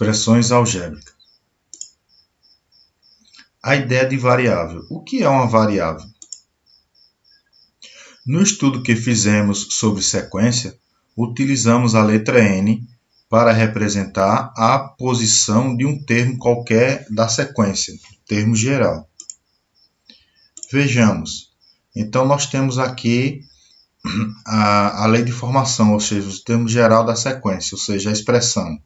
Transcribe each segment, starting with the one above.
Expressões algébricas. A ideia de variável. O que é uma variável? No estudo que fizemos sobre sequência, utilizamos a letra N para representar a posição de um termo qualquer da sequência, termo geral. Vejamos. Então, nós temos aqui a lei de formação, ou seja, o termo geral da sequência, ou seja, a expressão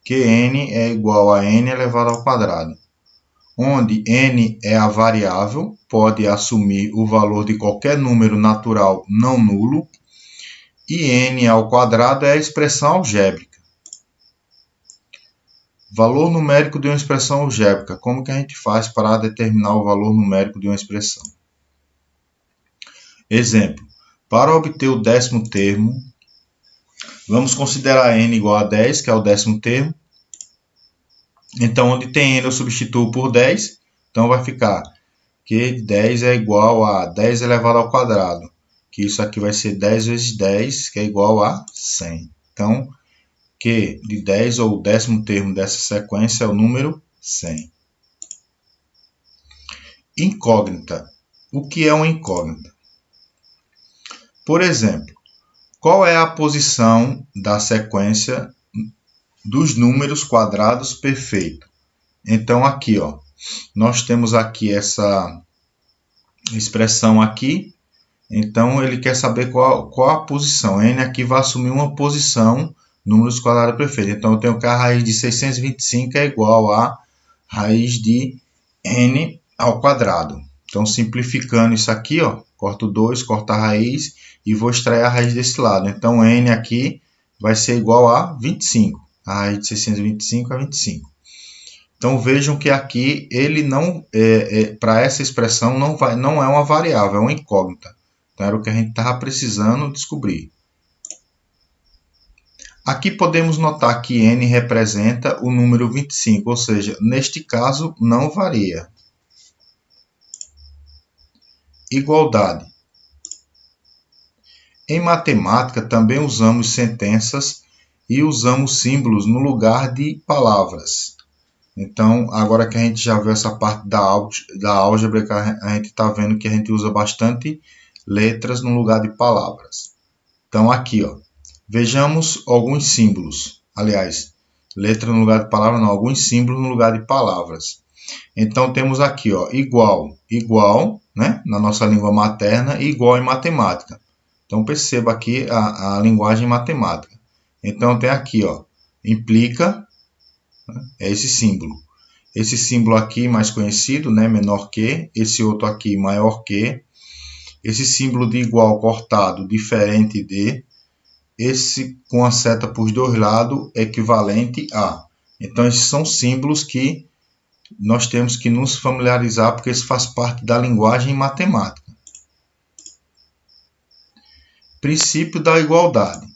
Qn é igual a n elevado ao quadrado, onde n é a variável, pode assumir o valor de qualquer número natural não nulo, e n ao quadrado é a expressão algébrica. Valor numérico de uma expressão algébrica. Como que a gente faz para determinar o valor numérico de uma expressão? Exemplo. Para obter o 10º termo, vamos considerar n igual a 10, que é o 10º termo. Então, onde tem n eu substituo por 10, então vai ficar que 10 é igual a 10 elevado ao quadrado, que isso aqui vai ser 10 vezes 10, que é igual a 100. Então, Q de 10, ou o 10º termo dessa sequência, é o número 100. Incógnita. O que é uma incógnita? Por exemplo, qual é a posição da sequência dos números quadrados perfeitos? Então, aqui, ó, nós temos aqui essa expressão aqui. Então, ele quer saber qual a posição. N aqui vai assumir uma posição, números quadrados perfeitos. Então, eu tenho que a raiz de 625 é igual a raiz de n ao quadrado. Então, simplificando isso aqui, ó, corto 2, corto a raiz e vou extrair a raiz desse lado. Então, n aqui vai ser igual a 25. A raiz de 625 é 25. Então, vejam que aqui ele não, para essa expressão não é uma variável, é uma incógnita. Então, era o que a gente estava precisando descobrir. Aqui podemos notar que n representa o número 25, ou seja, neste caso não varia. Igualdade. Em matemática também usamos sentenças e usamos símbolos no lugar de palavras. Então, agora que a gente já viu essa parte da álgebra, a gente está vendo que a gente usa bastante letras no lugar de palavras. Então, aqui, ó, vejamos alguns símbolos. Aliás, letra no lugar de palavra, não, alguns símbolos no lugar de palavras. Então, temos aqui, ó, igual, né, na nossa língua materna, e igual em matemática. Então, perceba aqui a linguagem matemática. Então, tem aqui, ó, implica, é esse símbolo. Esse símbolo aqui mais conhecido, né, menor que, esse outro aqui maior que, esse símbolo de igual cortado, diferente de, esse com a seta por dois lados, equivalente a. Então, esses são símbolos que nós temos que nos familiarizar, porque isso faz parte da linguagem matemática. Princípio da igualdade.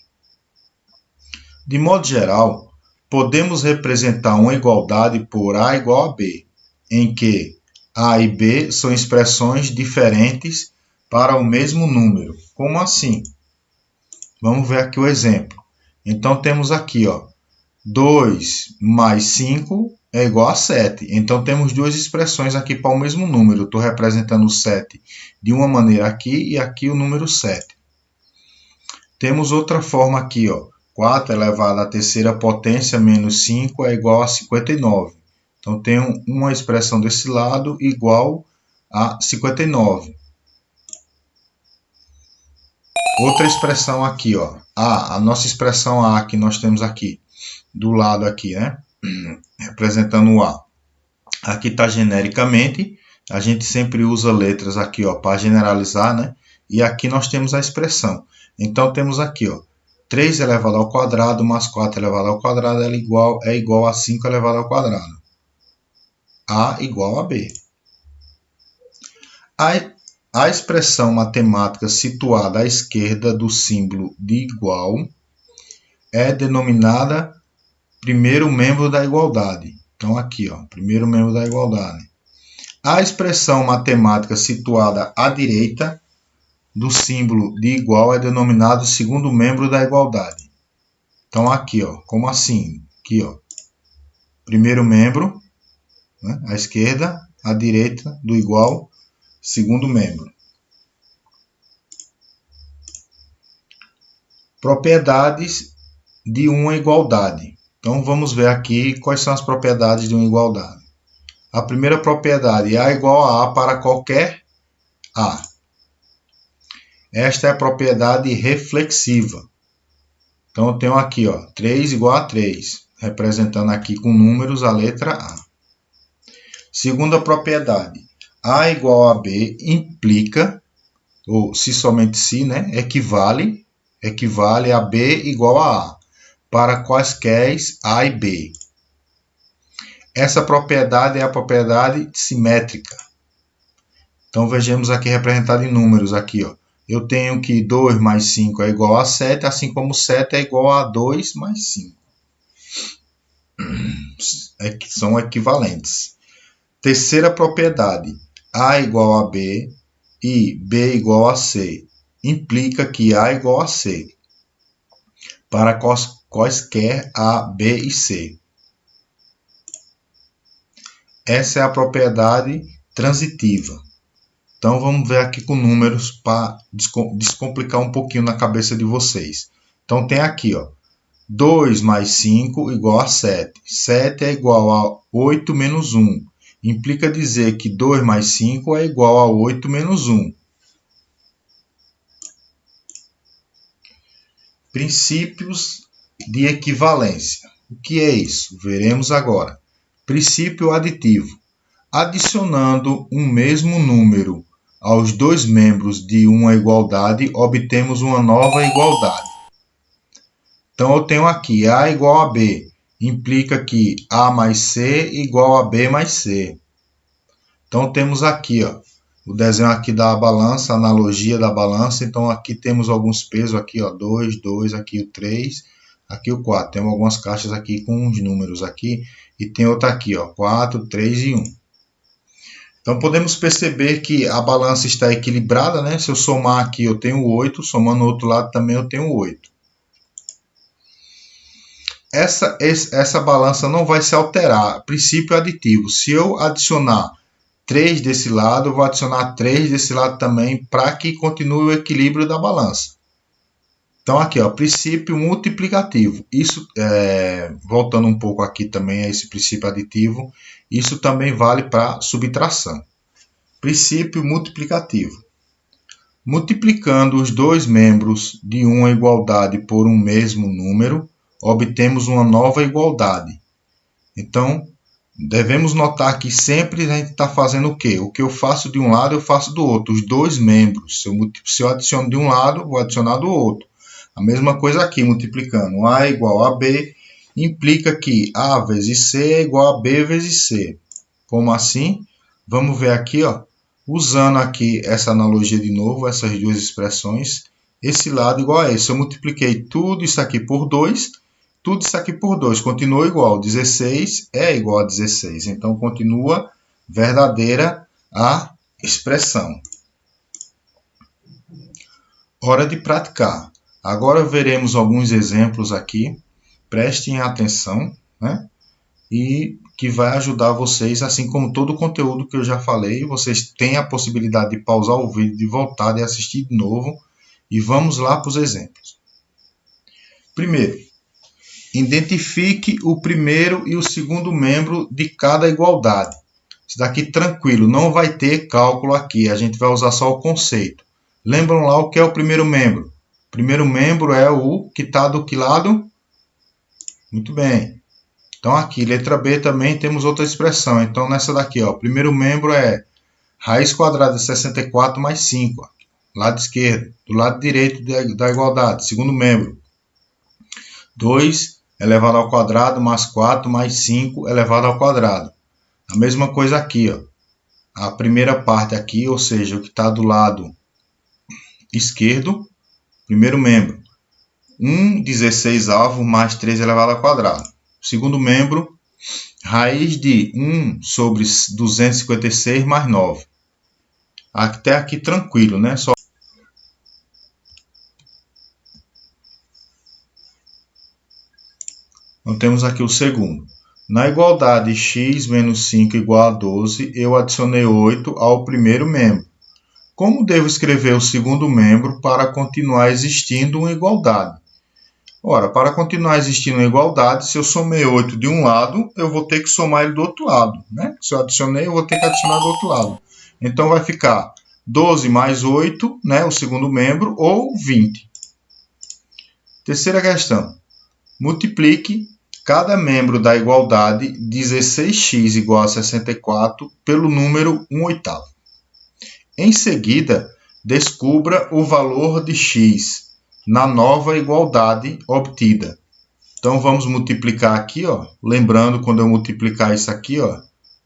De modo geral, podemos representar uma igualdade por A igual a B, em que A e B são expressões diferentes para o mesmo número. Como assim? Vamos ver aqui o exemplo. Então, temos aqui, ó, 2 mais 5 é igual a 7. Então, temos duas expressões aqui para o mesmo número. Estou representando o 7 de uma maneira aqui e aqui o número 7. Temos outra forma aqui, ó. 4 elevado à terceira potência menos 5 é igual a 59. Então, tenho uma expressão desse lado igual a 59. Outra expressão aqui, ó. A nossa expressão A que nós temos aqui, do lado aqui, né? Representando o A. Aqui está genericamente. A gente sempre usa letras aqui, ó, para generalizar, né? E aqui nós temos a expressão. Então, temos aqui, ó, 3 elevado ao quadrado mais 4 elevado ao quadrado é igual a 5 elevado ao quadrado. A igual a B. A expressão matemática situada à esquerda do símbolo de igual é denominada primeiro membro da igualdade. Então, aqui, ó, primeiro membro da igualdade. A expressão matemática situada à direita do símbolo de igual é denominado segundo membro da igualdade. Então, aqui, ó, como assim? Aqui, ó. primeiro membro, né, à esquerda, à direita do igual, segundo membro. Propriedades de uma igualdade. Então vamos ver aqui quais são as propriedades de uma igualdade. A primeira propriedade é A igual a A para qualquer A. Esta é a propriedade reflexiva. Então eu tenho aqui, ó, 3 igual a 3, representando aqui com números a letra A. Segunda propriedade, A igual a B implica, ou se somente se, né, equivale a B igual a A, para quaisquer A e B. Essa propriedade é a propriedade simétrica. Então vejamos aqui representado em números aqui, ó. Eu tenho que 2 mais 5 é igual a 7, assim como 7 é igual a 2 mais 5. São equivalentes. Terceira propriedade, A igual a B e B igual a C. Implica que A igual a C para quaisquer A, B e C. Essa é a propriedade transitiva. Então vamos ver aqui com números para descomplicar um pouquinho na cabeça de vocês. Então tem aqui, ó, 2 mais 5 igual a 7. 7 é igual a 8 menos 1. Implica dizer que 2 mais 5 é igual a 8 menos 1. Princípios de equivalência. O que é isso? Veremos agora. Princípio aditivo. Adicionando um mesmo número aos dois membros de uma igualdade, obtemos uma nova igualdade. Então eu tenho aqui A igual a B. Implica que A mais C igual a B mais C. Então temos aqui, ó, o desenho aqui da balança, a analogia da balança. Então aqui temos alguns pesos aqui, ó, 2, 2, aqui o 3, aqui o 4. Temos algumas caixas aqui com os números aqui e tem outra aqui, ó, 4, 3 e 1. Então podemos perceber que a balança está equilibrada, né? Se eu somar aqui eu tenho 8, somando no outro lado também eu tenho 8. Essa balança não vai se alterar. Princípio aditivo. Se eu adicionar 3 desse lado, eu vou adicionar 3 desse lado também para que continue o equilíbrio da balança. Então aqui, ó, princípio multiplicativo. Isso, voltando um pouco aqui também a esse princípio aditivo, isso também vale para subtração. Princípio multiplicativo. Multiplicando os dois membros de uma igualdade por um mesmo número, obtemos uma nova igualdade. Então, devemos notar que sempre a gente está fazendo o quê? O que eu faço de um lado, eu faço do outro. Os dois membros. Se eu adiciono de um lado, vou adicionar do outro. A mesma coisa aqui, multiplicando. A igual a B, implica que A vezes C é igual a B vezes C. Como assim? Vamos ver aqui, ó, usando aqui essa analogia de novo, essas duas expressões. Esse lado igual a esse. Eu multipliquei tudo isso aqui por 2. Tudo isso aqui por 2 continua igual. 16 é igual a 16. Então, continua verdadeira a expressão. Hora de praticar. Agora veremos alguns exemplos aqui. Prestem atenção, né? E que vai ajudar vocês, assim como todo o conteúdo que eu já falei. Vocês têm a possibilidade de pausar o vídeo, de voltar e assistir de novo. E vamos lá para os exemplos. Primeiro, identifique o primeiro e o segundo membro de cada igualdade. Isso daqui tranquilo, não vai ter cálculo aqui, a gente vai usar só o conceito. Lembram lá o que é o primeiro membro? O primeiro membro é o que está do que lado? Muito bem. Então aqui, letra B também temos outra expressão. Então nessa daqui, ó, o primeiro membro é raiz quadrada de 64 mais 5. Ó, lado esquerdo. Do lado direito da igualdade, segundo membro. 2 elevado ao quadrado mais 4 mais 5 elevado ao quadrado. A mesma coisa aqui, ó. A primeira parte aqui, ou seja, o que está do lado esquerdo, primeiro membro. 1/16 mais 3 elevado ao quadrado. Segundo membro, raiz de 1 sobre 256 mais 9. Até aqui tranquilo, né? Então temos aqui o segundo. Na igualdade x menos 5 igual a 12, eu adicionei 8 ao primeiro membro. Como devo escrever o segundo membro para continuar existindo uma igualdade? Ora, para continuar existindo uma igualdade, se eu somei 8 de um lado, eu vou ter que somar ele do outro lado, né? Se eu adicionei, eu vou ter que adicionar do outro lado. Então, vai ficar 12 mais 8, né, o segundo membro, ou 20. Terceira questão. Multiplique cada membro da igualdade 16x igual a 64 pelo número 1/8. Em seguida, descubra o valor de x na nova igualdade obtida. Então, vamos multiplicar aqui, ó. Lembrando, quando eu multiplicar isso aqui, ó,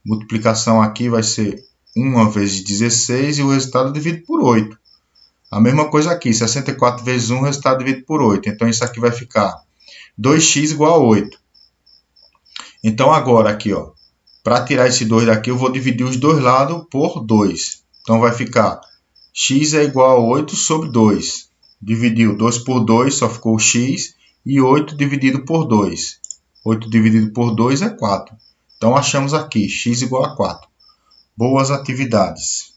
multiplicação aqui vai ser 1 vezes 16 e o resultado é dividido por 8. A mesma coisa aqui, 64 vezes 1, o resultado é dividido por 8. Então, isso aqui vai ficar 2x igual a 8. Então, agora aqui, ó, para tirar esse 2 daqui, eu vou dividir os dois lados por 2. Então, vai ficar x é igual a 8 sobre 2. Dividiu 2 por 2, só ficou x. E 8 dividido por 2. 8 dividido por 2 é 4. Então, achamos aqui x igual a 4. Boas atividades!